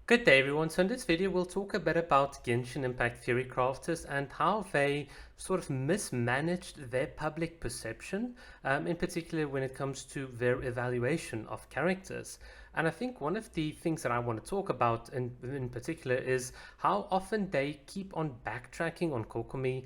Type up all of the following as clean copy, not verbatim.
Good day everyone, so in this video we'll talk a bit about Genshin Impact Theorycrafters and how they sort of mismanaged their public perception, in particular when it comes to their evaluation of characters. And I think one of the things that I want to talk about in particular is how often they keep on backtracking on Kokomi.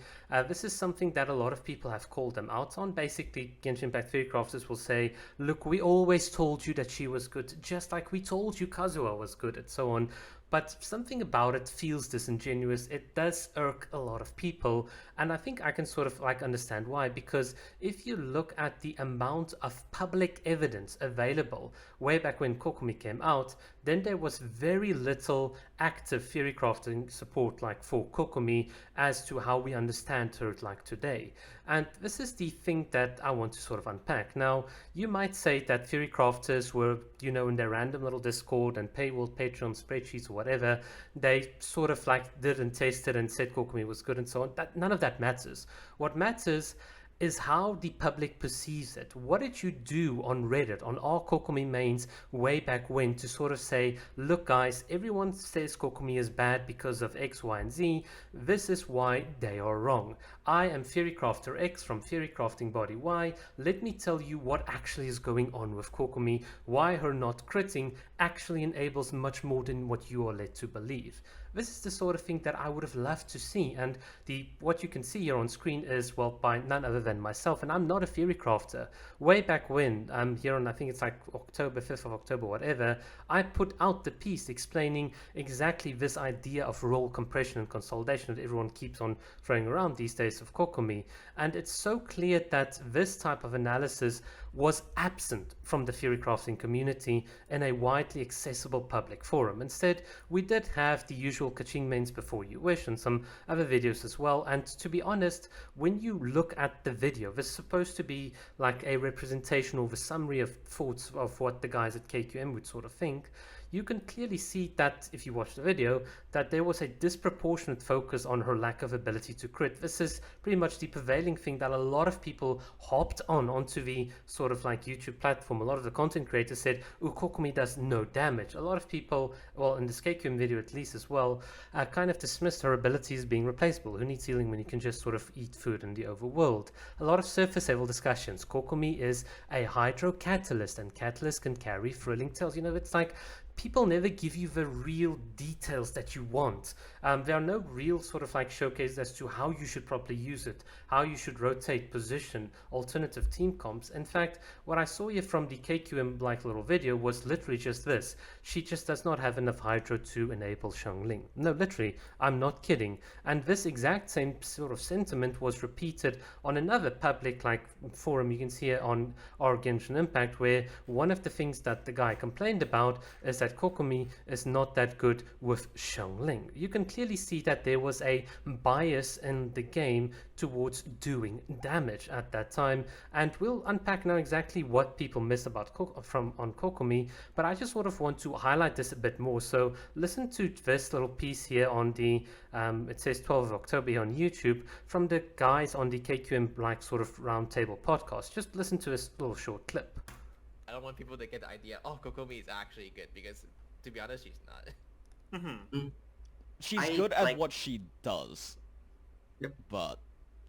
This is something that a lot of people have called them out on. Basically, Genshin Impact Theorycrafters will say, look, we always told you that she was good, just like we told you Kazuha was good, and so on. But something about it feels disingenuous. It does irk a lot of people, and I think I can sort of like understand why. Because if you look at the amount of public evidence available way back when Kokomi came out, then there was very little active theory crafting support like for Kokomi as to how we understand her like today. And this is the thing that I want to sort of unpack. Now, you might say that theory crafters were, in their random little Discord and paywall Patreon spreadsheets or whatever, they sort of like did and tested and said Kokomi was good and so on. That none of that matters. What matters is how the public perceives it. What did you do on Reddit, on our Kokomi mains way back when to sort of say, look guys, everyone says Kokomi is bad because of X, Y, and Z. This is why they are wrong. I am Theorycrafter X from Theorycrafting Body Y. Let me tell you what actually is going on with Kokomi, why her not critting actually enables much more than what you are led to believe. This is the sort of thing that I would have loved to see, and what you can see here on screen is, well, by none other than myself, and I'm not a theory crafter. Way back when, here on, I think it's like October, 5th of October, whatever, I put out the piece explaining exactly this idea of role compression and consolidation that everyone keeps on throwing around these days of Kokomi, and it's so clear that this type of analysis was absent from the theory crafting community in a widely accessible public forum. Instead, we did have the usual Kaching mains before you wish and some other videos as well, and to be honest, when you look at the video, this is supposed to be like a representation or a summary of thoughts of what the guys at KQM would sort of think. You can clearly see that if you watch the video that there was a disproportionate focus on her lack of ability to crit. This is pretty much the prevailing thing that a lot of people hopped onto the sort of like YouTube platform. A lot of the content creators said, "Ooh, Kokomi does no damage." A lot of people, well, in this KQM video at least as well, kind of dismissed her abilities being replaceable. Who needs healing when you can just sort of eat food in the overworld? A lot of surface level discussions. Kokomi is a hydro catalyst, and catalyst can carry thrilling tales. It's like people never give you the real details that you want. There are no real sort of like showcases as to how you should properly use it, how you should rotate, position, alternative team comps. In fact, what I saw here from the KQM like little video was literally just this. She just does not have enough hydro to enable Xiangling. No, literally, I'm not kidding. And this exact same sort of sentiment was repeated on another public like forum you can see here on our Genshin Impact, where one of the things that the guy complained about is that Kokomi is not that good with Xiangling. You can clearly see that there was a bias in the game towards doing damage at that time, and we'll unpack now exactly what people miss about on Kokomi, but I just sort of want to highlight this a bit more. So listen to this little piece here on the it says 12th of October here on YouTube from the guys on the KQM like sort of roundtable podcast. Just listen to this little short clip. I don't want people to get the idea, oh, Kokomi is actually good, because to be honest, she's not. She's good at what she does. Yep. But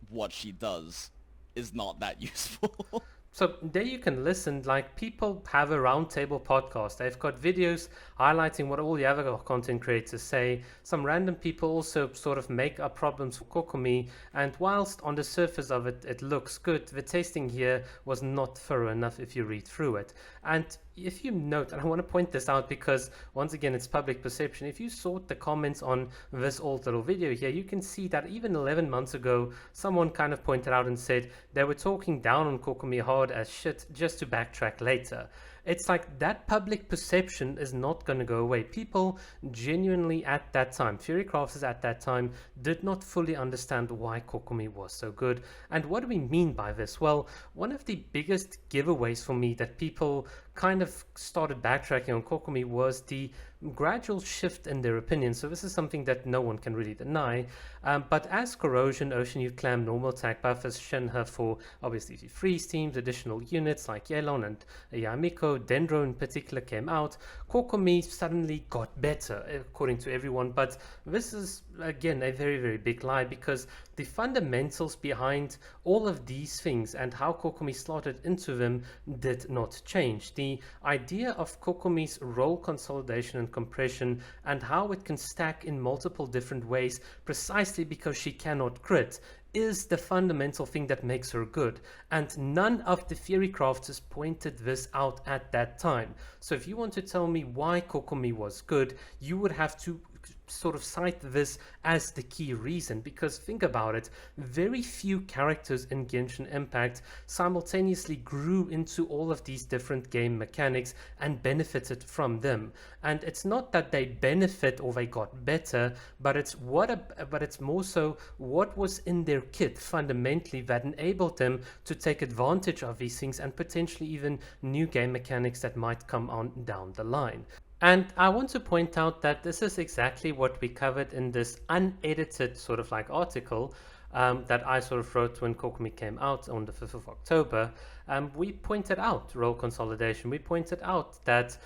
what she does is not that useful. So there you can listen, like people have a roundtable podcast. They've got videos highlighting what all the other content creators say. Some random people also sort of make up problems for Kokomi, and whilst on the surface of it, it looks good, the testing here was not thorough enough if you read through it. And if you note, and I want to point this out because once again it's public perception, if you sort the comments on this old little video here, you can see that even 11 months ago someone kind of pointed out and said they were talking down on Kokomi hard as shit just to backtrack later. It's like that public perception is not going to go away. People genuinely at that time, Theorycrafters at that time, did not fully understand why Kokomi was so good. And what do we mean by this? Well, one of the biggest giveaways for me that people kind of started backtracking on Kokomi was the gradual shift in their opinion. So this is something that no one can really deny. But as Corrosion, Ocean Youth Clam, Normal Attack buffers Shenhe for obviously the freeze teams, additional units like Yelon and Yamiko, Dendro in particular came out, Kokomi suddenly got better according to everyone. But this is again a very, very big lie, because the fundamentals behind all of these things and how Kokomi slotted into them did not change. The idea of Kokomi's role consolidation and compression and how it can stack in multiple different ways precisely because she cannot crit is the fundamental thing that makes her good, and none of the theory crafters pointed this out at that time. So if you want to tell me why Kokomi was good, you would have to sort of cite this as the key reason, because think about it, very few characters in Genshin Impact simultaneously grew into all of these different game mechanics and benefited from them. And it's not that they benefit or they got better, but it's more so what was in their kit fundamentally that enabled them to take advantage of these things and potentially even new game mechanics that might come on down the line. And I want to point out that this is exactly what we covered in this unedited sort of like article that I sort of wrote when Kokomi came out on the 5th of October. We pointed out role consolidation. We pointed out that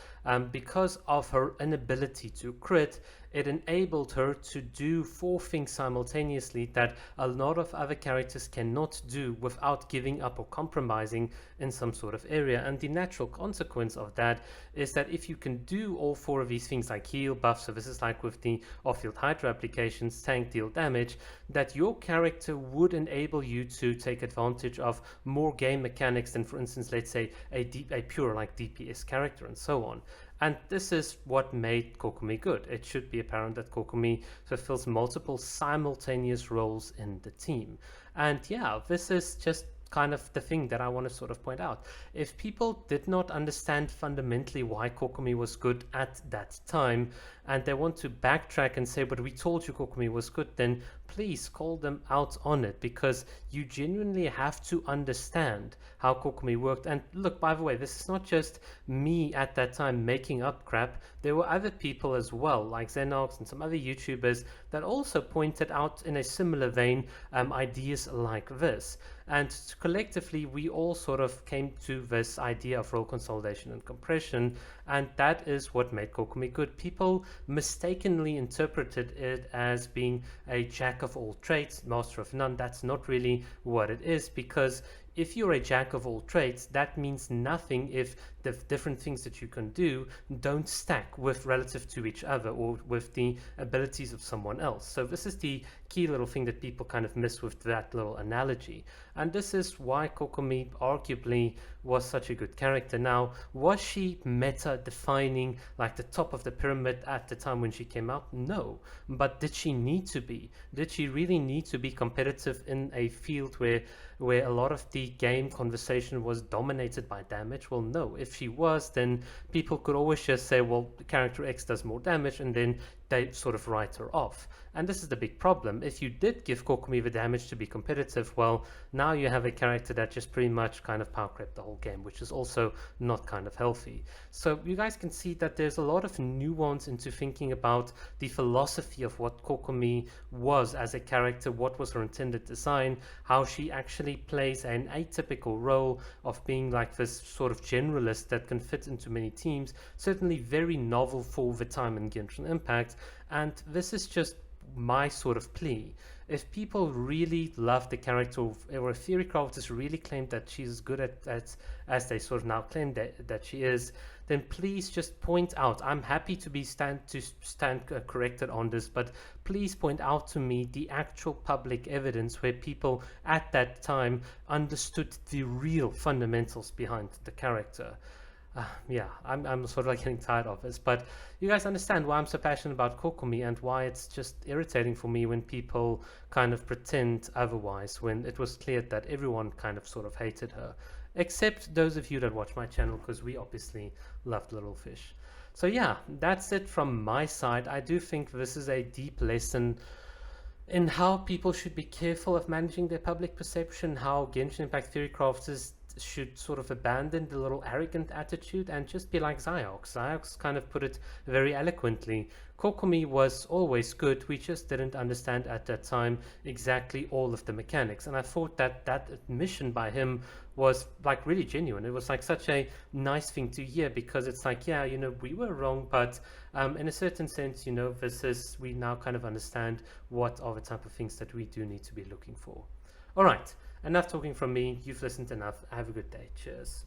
because of her inability to crit, it enabled her to do 4 things simultaneously that a lot of other characters cannot do without giving up or compromising in some sort of area. And the natural consequence of that is that if you can do all 4 of these things like heal, buff, so this is like with the off-field Hydra applications, tank, deal damage, that your character would enable you to take advantage of more game mechanics than, for instance, let's say a pure like DPS character and so on. And this is what made Kokomi good. It should be apparent that Kokomi fulfills multiple simultaneous roles in the team. And yeah, this is just kind of the thing that I want to sort of point out. If people did not understand fundamentally why Kokomi was good at that time, and they want to backtrack and say, but we told you Kokomi was good, then please call them out on it, because you genuinely have to understand how Kokomi worked. And look, by the way, this is not just me at that time making up crap. There were other people as well, like Xenox and some other YouTubers, that also pointed out in a similar vein ideas like this. And collectively, we all sort of came to this idea of role consolidation and compression, and that is what made Kokomi good. People mistakenly interpreted it as being a jack of all trades, master of none. That's not really what it is, because if you're a jack of all trades, that means nothing if the different things that you can do don't stack with relative to each other or with the abilities of someone else. So this is the key little thing that people kind of miss with that little analogy. And this is why Kokomi arguably was such a good character. Now, was she meta defining like the top of the pyramid at the time when she came out? No. But did she need to be? Did she really need to be competitive in a field where a lot of the game conversation was dominated by damage? Well, no. If she was, then people could always just say, well, character X does more damage, and then they sort of write her off. And this is the big problem. If you did give Kokomi the damage to be competitive, well, now you have a character that just pretty much kind of power crept the whole game, which is also not kind of healthy. So you guys can see that there's a lot of nuance into thinking about the philosophy of what Kokomi was as a character, what was her intended design, how she actually plays an atypical role of being like this sort of generalist that can fit into many teams, certainly very novel for the time in Genshin Impact. And this is just my sort of plea. If people really love the character, or if theory crafters really claim that she's as good at as they sort of now claim that she is, then please just point out. I'm happy to stand corrected on this, but please point out to me the actual public evidence where people at that time understood the real fundamentals behind the character. Yeah, I'm sort of like getting tired of this, but you guys understand why I'm so passionate about Kokomi and why it's just irritating for me when people kind of pretend otherwise, when it was clear that everyone kind of sort of hated her, except those of you that watch my channel, because we obviously loved Little Fish. So yeah, that's it from my side. I do think this is a deep lesson in how people should be careful of managing their public perception, how Genshin Impact Theory Crafters should sort of abandon the little arrogant attitude and just be like Zyok. Zyok's kind of put it very eloquently. Kokomi was always good, we just didn't understand at that time exactly all of the mechanics. And I thought that that admission by him was like really genuine. It was like such a nice thing to hear, because it's like, yeah, you know, we were wrong, but in a certain sense, you know, we now kind of understand what are the type of things that we do need to be looking for. All right, enough talking from me. You've listened enough. Have a good day. Cheers.